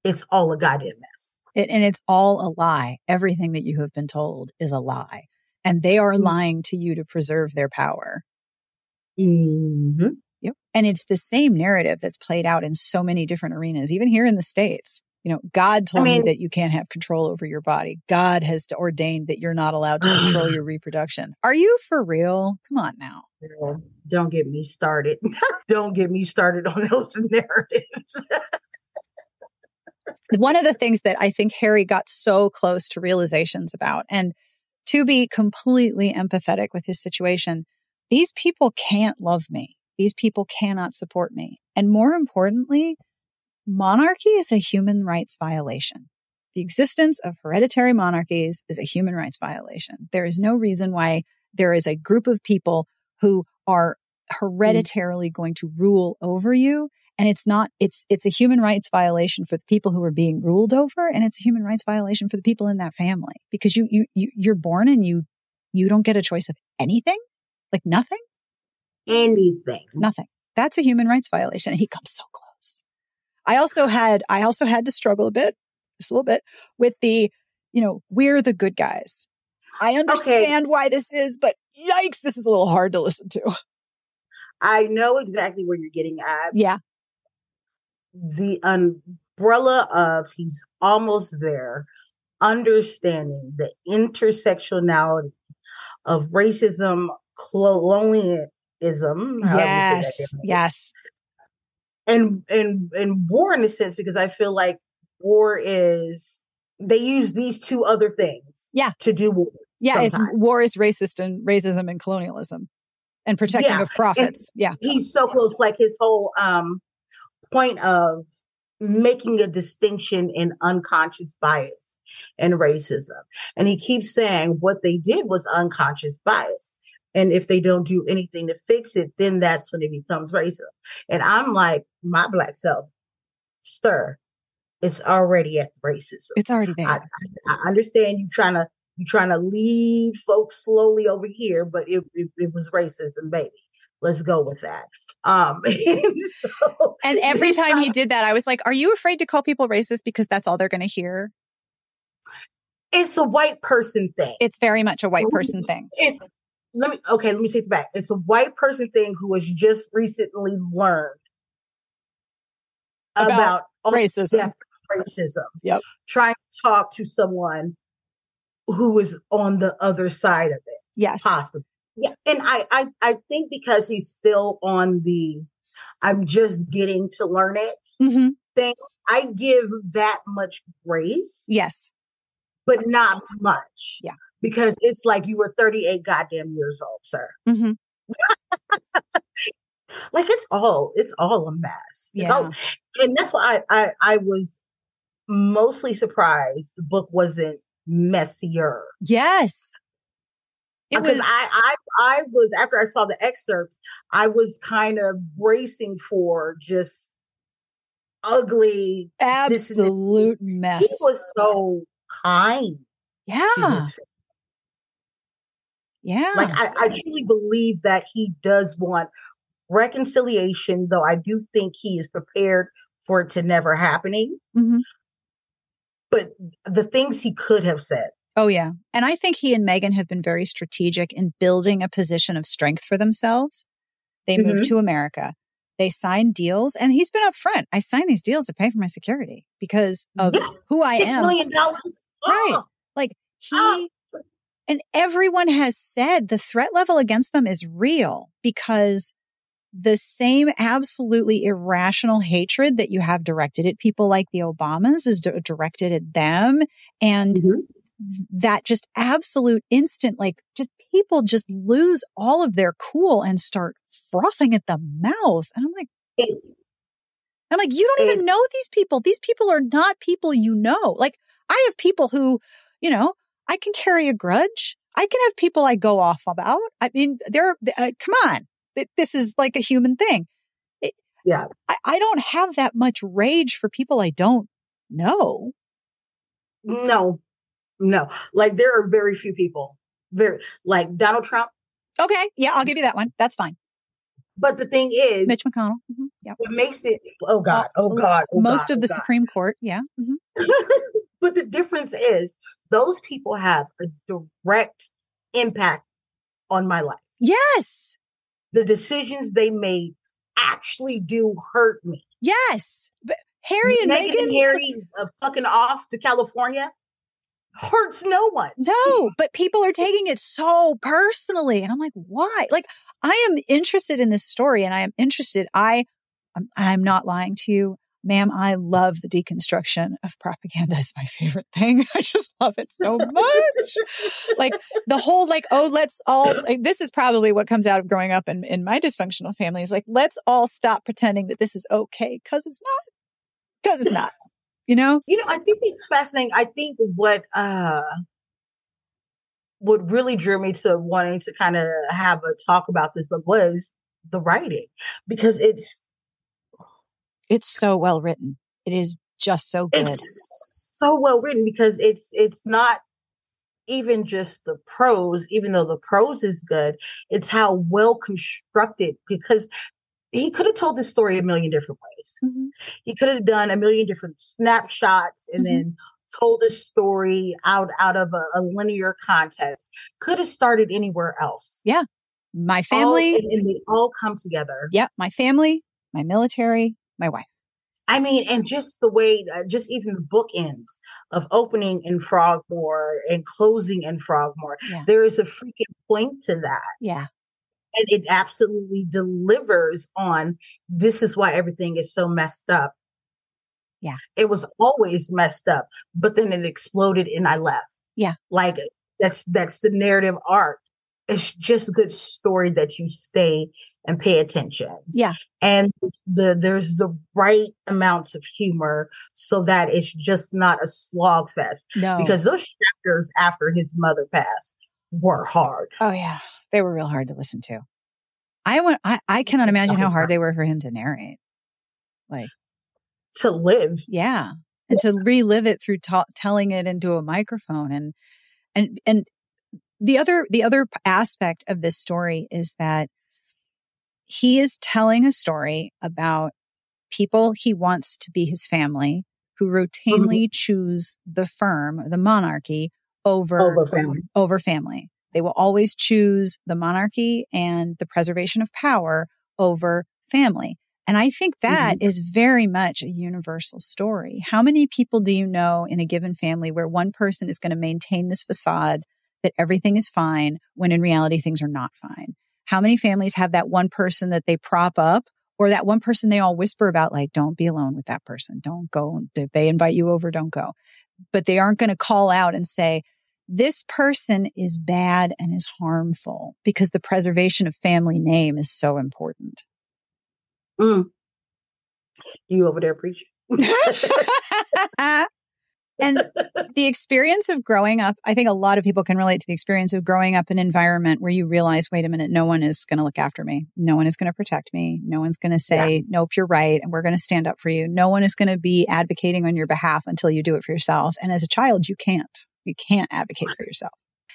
It's all a goddamn mess. And it's all a lie. Everything that you have been told is a lie. And they are lying to you to preserve their power. Mm-hmm. Yep. And it's the same narrative that's played out in so many different arenas, even here in the States. God told me that you can't have control over your body. God has ordained that you're not allowed to control your reproduction. Are you for real? Come on now. Don't get me started. Don't get me started on those narratives. One of the things that I think Harry got so close to realizations about, and to be completely empathetic with his situation, these people can't love me. These people cannot support me. And more importantly, monarchy is a human rights violation. The existence of hereditary monarchies is a human rights violation. There is no reason why there is a group of people who are hereditarily going to rule over you. And it's a human rights violation for the people who are being ruled over. And it's a human rights violation for the people in that family because you're born and you don't get a choice of anything, like nothing. Anything. Nothing. That's a human rights violation. And he comes so close. I also had to struggle just a little bit with the, we're the good guys. I understand why this is, but yikes, this is a little hard to listen to. I know exactly where you're getting at. Yeah. The umbrella of he's almost there, understanding the intersectionality of racism, colonialism. Yes. And war in a sense, because I feel like war is, they use these two other things to do war. Yeah, war is racism and colonialism and protecting of profits. And he's so close, like his whole point of making a distinction in unconscious bias and racism. And he keeps saying what they did was unconscious bias. And if they don't do anything to fix it, then that's when it becomes racist. And I'm like, my Black self, sir, it's already at racism. It's already there. I understand you trying to lead folks slowly over here, but it was racism, baby. Let's go with that. And every time he did that, I was like, are you afraid to call people racist because that's all they're going to hear? It's a white person thing. It's very much a white person thing. Let me take it back. It's a white person thing who has just recently learned about racism. Racism. Yep. Trying to talk to someone who is on the other side of it. Yes. Possibly. Yeah. And I think because he's still on the I'm just getting to learn it thing, I give that much grace. Yes. But not much. Yeah. Because it's like you were 38 goddamn years old, sir. Mm-hmm. Like it's all a mess. Yeah. And that's why I was mostly surprised the book wasn't messier. Yes. Because I was, after I saw the excerpts, I was kind of bracing for just ugly, absolute mess. He was so kind. Yeah. Yeah. Like I truly believe that he does want reconciliation, though I do think he is prepared for it to never happening. Mm-hmm. But the things he could have said. Oh, yeah. And I think he and Meghan have been very strategic in building a position of strength for themselves. They moved to America. They sign deals, and he's been upfront. I signed these deals to pay for my security because of who I am. $6 million. Right. Like and everyone has said the threat level against them is real because the same absolutely irrational hatred that you have directed at people like the Obamas is directed at them. And that just absolute instant, like just people just lose all of their cool and start frothing at the mouth. And I'm like, you don't even know these people. These people are not people you know. Like I have people who, you know, I can carry a grudge. I can have people I go off about. I mean, come on. This is like a human thing. I don't have that much rage for people I don't know. No. Like there are very few people, like Donald Trump. Okay. Yeah, I'll give you that one. That's fine. But the thing is, Mitch McConnell. Mm-hmm. Yep. What makes it, most of the Supreme Court. Yeah. Mm-hmm. But the difference is those people have a direct impact on my life. Yes. The decisions they made actually do hurt me. Yes. But Harry and Meghan Meghan and Harry fucking off to California hurts no one. No, but people are taking it so personally. And I'm like, why? Like, I am interested in this story and I am interested. I'm not lying to you, ma'am. I love the deconstruction of propaganda. It's my favorite thing. I just love it so much. Like the whole, like, oh, let's all, like, this is probably what comes out of growing up in my dysfunctional family is like, let's all stop pretending that this is okay. Cause it's not, you know? I think it's fascinating. I think what really drew me to wanting to kind of have a talk about this book was the writing, because it's so well written. It is just so good. It's so well written because it's not even just the prose, even though the prose is good, it's how well constructed, because he could have told this story a million different ways. Mm-hmm. He could have done a million different snapshots and then told a story out of a linear context. Could have started anywhere else. Yeah. My family. And they all come together. Yeah. My family, my military, my wife. I mean, and just the way, just even the bookends of opening in Frogmore and closing in Frogmore, there is a freaking point to that. Yeah. And it absolutely delivers on, this is why everything is so messed up. Yeah. It was always messed up, but then it exploded and I left. Yeah. Like that's the narrative arc. It's just a good story that you stay and pay attention. Yeah. And there's the right amounts of humor so that it's just not a slog fest. No. Because those chapters after his mother passed were hard. Oh yeah. They were real hard to listen to. I cannot imagine how hard they were for him to narrate. Like to live. Yeah. And to relive it through telling it into a microphone. And the other aspect of this story is that he is telling a story about people he wants to be his family who routinely choose the monarchy over family. They will always choose the monarchy and the preservation of power over family. And I think that is very much a universal story. How many people do you know in a given family where one person is going to maintain this facade that everything is fine when in reality things are not fine? How many families have that one person that they prop up, or that one person they all whisper about, like, don't be alone with that person. Don't go. If they invite you over, don't go. But they aren't going to call out and say, this person is bad and is harmful, because the preservation of family name is so important. You over there preaching? And the experience of growing up, I think a lot of people can relate to the experience of growing up in an environment where you realize, wait a minute, no one is going to look after me. No one is going to protect me. No one's going to say, nope, you're right, and we're going to stand up for you. No one is going to be advocating on your behalf until you do it for yourself. And as a child, you can't advocate for yourself.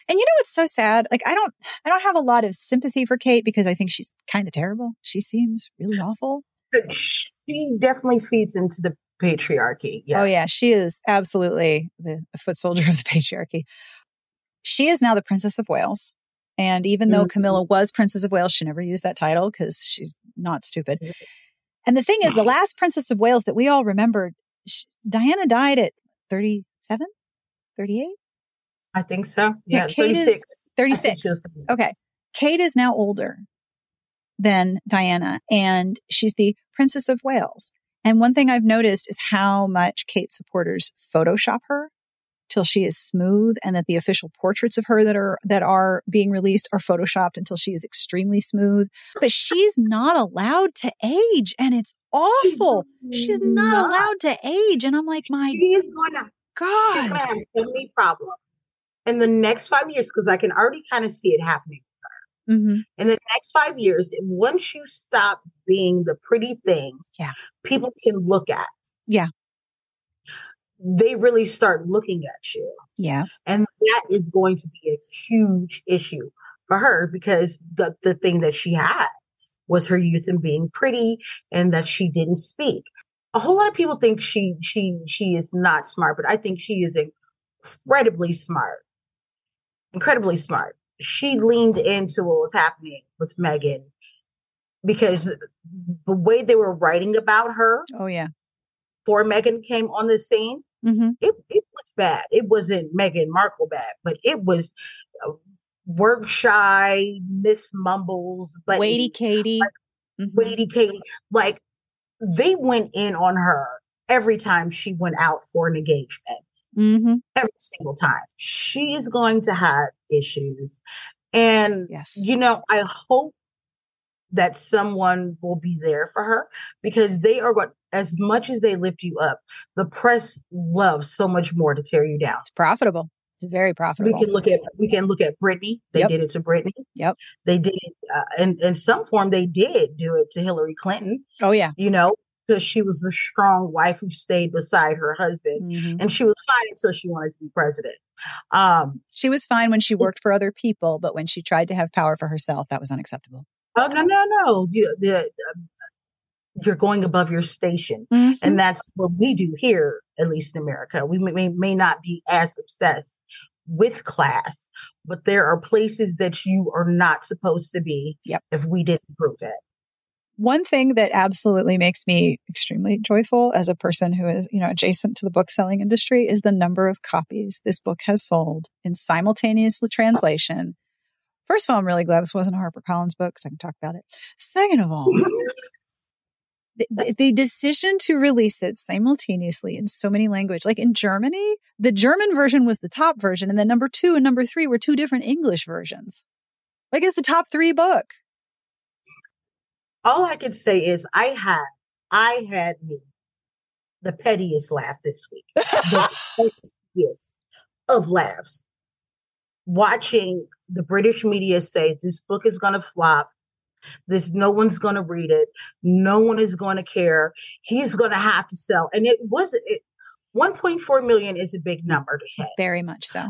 And you know what's so sad? Like, I don't have a lot of sympathy for Kate because I think she's kind of terrible. She seems really awful. She definitely feeds into the patriarchy. Yes. Oh yeah, she is absolutely the foot soldier of the patriarchy. She is now the Princess of Wales. And even though Camilla was Princess of Wales, she never used that title because she's not stupid. And the thing is, the last Princess of Wales that we all remembered, Diana died at 37, 38? I think so. Yeah, Kate 36. is 36. Okay. Kate is now older than Diana, and she's the Princess of Wales. And one thing I've noticed is how much Kate supporters Photoshop her till she is smooth, and that the official portraits of her that are being released are Photoshopped until she is extremely smooth. But she's not allowed to age, and it's awful. She's not allowed to age. And I'm like, my she is going to God. She's going to have so many problems in the next 5 years, because I can already kind of see it happening. Mm-hmm. In the next 5 years, once you stop being the pretty thing, people can look at. Yeah. They really start looking at you. Yeah. And that is going to be a huge issue for her, because the thing that she had was her youth and being pretty, and that she didn't speak. A whole lot of people think she is not smart, but I think she is incredibly smart. Incredibly smart. She leaned into what was happening with Meghan, because the way they were writing about her. Oh, yeah. Before Meghan came on the scene, it was bad. It wasn't Meghan Markle bad, but it was work shy, Miss Mumbles, but Weighty Katie. Weighty Katie. Like, they went in on her every time she went out for an engagement. Every single time. She is going to have issues. And, I hope that someone will be there for her, because they are what, as much as they lift you up, the press loves so much more to tear you down. It's profitable. It's very profitable. We can look at Britney. They did it to Britney. Yep. They did it in some form. They did do it to Hillary Clinton. Oh yeah. Because she was the strong wife who stayed beside her husband, and she was fine until she wanted to be president. She was fine when she worked for other people, but when she tried to have power for herself, that was unacceptable. Oh, no. You're going above your station. And that's what we do here, at least in America. We may not be as obsessed with class, but there are places that you are not supposed to be if we didn't prove it. One thing that absolutely makes me extremely joyful as a person who is, adjacent to the book selling industry is the number of copies this book has sold in simultaneous translation. First of all, I'm really glad this wasn't a HarperCollins book, so I can talk about it. Second of all, the decision to release it simultaneously in so many languages, like in Germany, the German version was the top version, and then number 2 and number 3 were 2 different English versions. Like, it's the top 3 book. All I could say is I had the pettiest laugh this week. The pettiest of laughs. Watching the British media say this book is going to flop. No one's going to read it. No one is going to care. He's going to have to sell. And 1.4 million is a big number to hit. Very much so.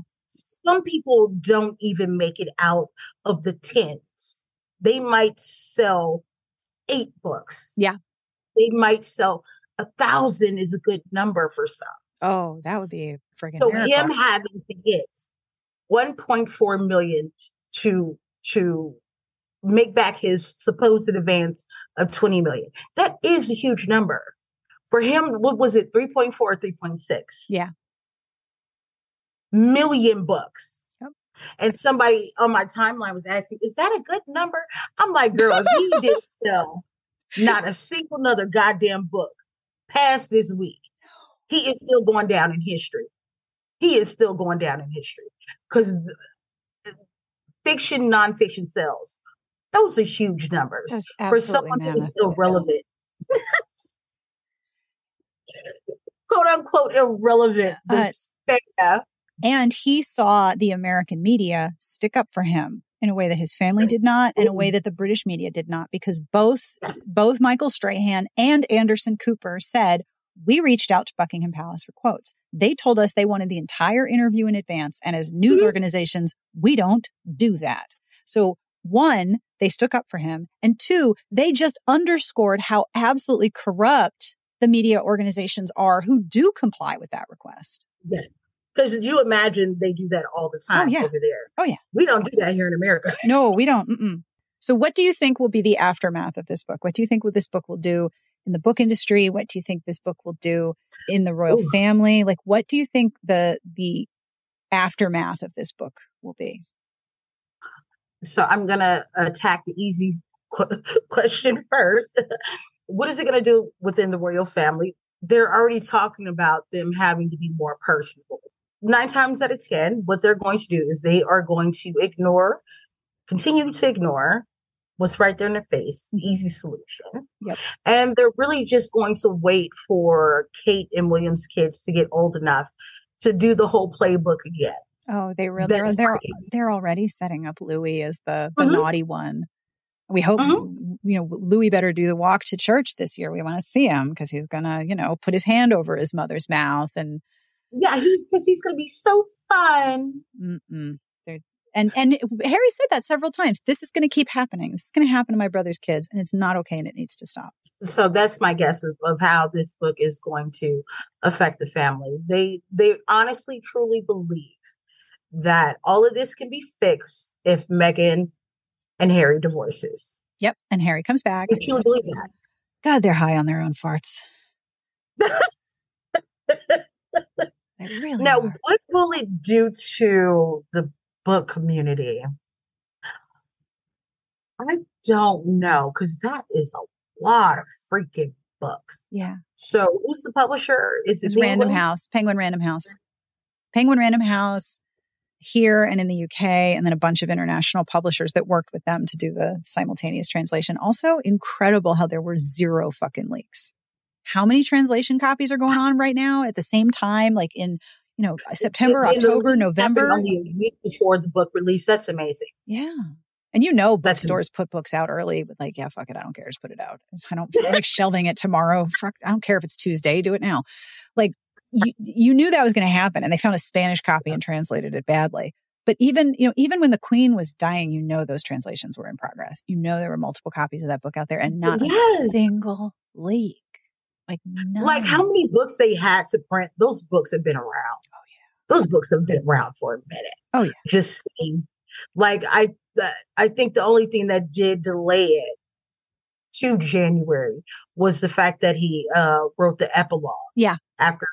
Some people don't even make it out of the tens. They might sell 8 books. Yeah. They might sell 1,000 is a good number for some. Oh, that would be a friggin' So miracle. him having to get 1.4 million to make back his supposed advance of 20 million. That is a huge number. For him, what was it, 3.4 or 3.6? Yeah. Million books. Yep. And somebody on my timeline was asking, is that a good number? I'm like, girl, if he didn't sell not a single other goddamn book past this week, he is still going down in history. He is still going down in history. Because fiction, nonfiction sales, those are huge numbers. That's for someone who is irrelevant. Quote unquote irrelevant. And he saw the American media stick up for him in a way that his family did not, and a way that the British media did not, because both Michael Strahan and Anderson Cooper said, we reached out to Buckingham Palace for quotes. They told us they wanted the entire interview in advance. And as news organizations, we don't do that. So 1, they stuck up for him. And 2, they just underscored how absolutely corrupt the media organizations are who do comply with that request. Yes. Because you imagine they do that all the time over there. Oh, yeah. We don't do that here in America. No, we don't. So what do you think will be the aftermath of this book? What do you think this book will do in the book industry? What do you think this book will do in the royal family? Like, what do you think the aftermath of this book will be? So I'm going to attack the easy question first. What is it going to do within the royal family? They're already talking about them having to be more personable. 9 times out of 10, what they're going to do is they are going to continue to ignore what's right there in their face, the easy solution. Yep. And they're really just going to wait for Kate and William's kids to get old enough to do the whole playbook again. Oh, they're already setting up Louis as the naughty one. We hope, Louis better do the walk to church this year. We want to see him because he's going to, put his hand over his mother's mouth. And yeah, he's going to be so fun. And Harry said that several times. This is going to keep happening. This is going to happen to my brother's kids, and it's not okay, and it needs to stop. So that's my guess of how this book is going to affect the family. They honestly, truly believe that all of this can be fixed if Meghan and Harry divorces. Yep, and Harry comes back. I truly believe that. God, they're high on their own farts. They really now, are. what will it do to the book community? I don't know, because that is a lot of freaking books. Yeah. So who's the publisher? Is it Random House? Penguin Random House. Penguin Random House here and in the UK, and then a bunch of international publishers that worked with them to do the simultaneous translation. Also, incredible how there were 0 fucking leaks. How many translation copies are going on right now at the same time? Like in, September, October, November. Only a week before the book release. That's amazing. Yeah. And bookstores put books out early, but like, yeah, fuck it. I don't care. Just put it out. I don't feel like shelving it tomorrow. Fuck, I don't care if it's Tuesday. Do it now. Like, you knew that was going to happen, and they found a Spanish copy and translated it badly. But even when the Queen was dying, those translations were in progress. There were multiple copies of that book out there, and not a single leak. Like, none. Like how many books they had to print? Those books have been around. Oh yeah, those books have been around for a minute. Oh yeah, just saying. Like I think the only thing that did delay it to January was the fact that he wrote the epilogue. Yeah, after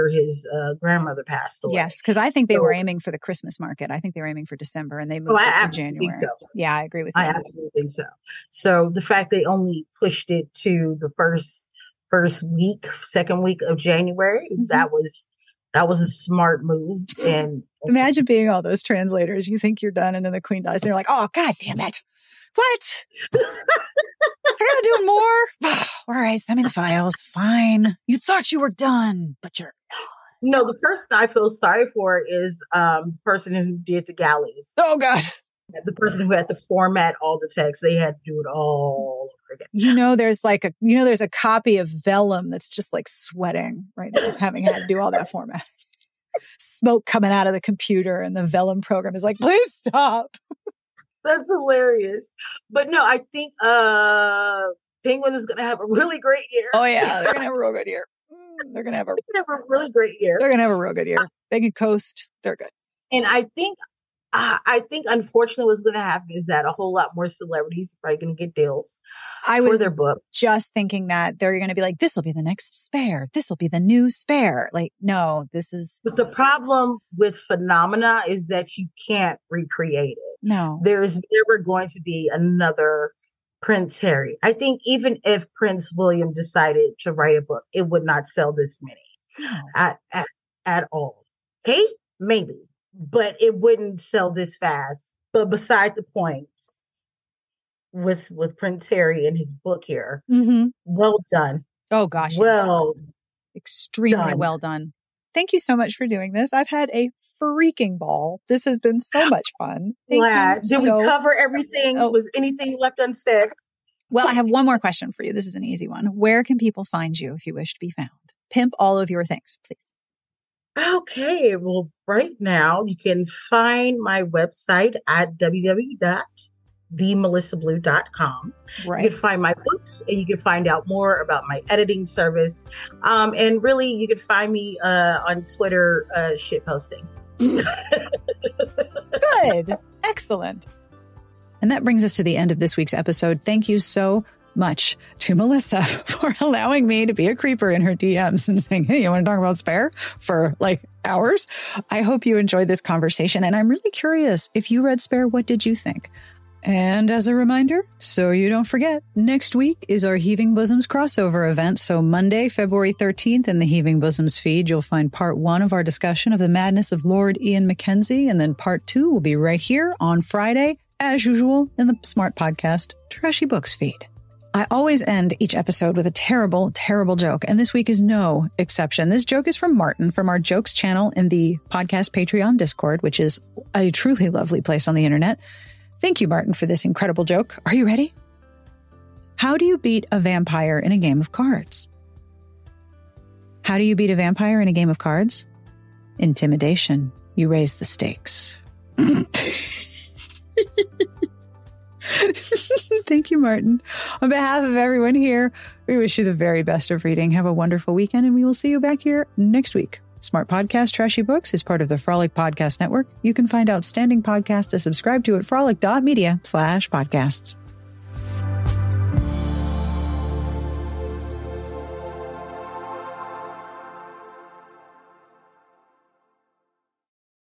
his grandmother passed away. Yes, because I think they were aiming for the Christmas market. I think they were aiming for December, and they moved it to January. Think so. Yeah, I agree with you. I absolutely think so. So the fact they only pushed it to the second week of January, that was a smart move. And imagine being all those translators. You think you're done, and then the Queen dies, and they're like, "Oh, God damn it! What? I gotta do more? All right, send me the files. Fine. You thought you were done, but you're not." No, the person I feel sorry for is the person who did the galleys. Oh, God. The person who had to format all the text. They had to do it all over again. There's a copy of Vellum that's just like sweating right now, having had to do all that formatting. Smoke coming out of the computer, and the Vellum program is like, please stop. That's hilarious. But no, I think Penguin is going to have a really great year. Oh, yeah. They're going to have a real good year. They're going to have a really great year. They're going to have a real good year. They can coast. They're good. And I think unfortunately what's going to happen is that a whole lot more celebrities are probably going to get deals for their book. Just thinking that they're going to be like, this will be the next Spare. This will be the new Spare. Like, no, this is. But the problem with Phenomena is that you can't recreate it. No. There's never going to be another Prince Harry. I think even if Prince William decided to write a book, it would not sell this many at all. Kate, maybe, but it wouldn't sell this fast. But beside the point, with Prince Harry and his book here, well done. Oh gosh, extremely well done. Thank you so much for doing this. I've had a freaking ball. This has been so much fun. Glad. Did we cover everything? Was anything left unsaid? Well, I have one more question for you. This is an easy one. Where can people find you if you wish to be found? Pimp all of your things, please. Okay. Well, right now you can find my website at www.themelissablue.com. Right. You can find my books, and you can find out more about my editing service. And really, you can find me on Twitter shit posting. Good. Excellent. And that brings us to the end of this week's episode. Thank you so much to Melissa for allowing me to be a creeper in her DMs and saying, hey, you want to talk about Spare for like hours? I hope you enjoyed this conversation. And I'm really curious, if you read Spare, what did you think? And as a reminder, so you don't forget, next week is our Heaving Bosoms crossover event. So Monday, February 13th in the Heaving Bosoms feed, you'll find part 1 of our discussion of the madness of Lord Ian Mackenzie. And then part 2 will be right here on Friday, as usual, in the Smart Podcast Trashy Books feed. I always end each episode with a terrible, terrible joke, and this week is no exception. This joke is from Martin from our Jokes channel in the podcast Patreon Discord, which is a truly lovely place on the internet. Thank you, Martin, for this incredible joke. Are you ready? How do you beat a vampire in a game of cards? How do you beat a vampire in a game of cards? Intimidation. You raise the stakes. Thank you, Martin. On behalf of everyone here, we wish you the very best of reading. Have a wonderful weekend, and we will see you back here next week. Smart Podcast Trashy Books is part of the Frolic Podcast Network. You can find outstanding podcasts to subscribe to at frolic.media/podcasts.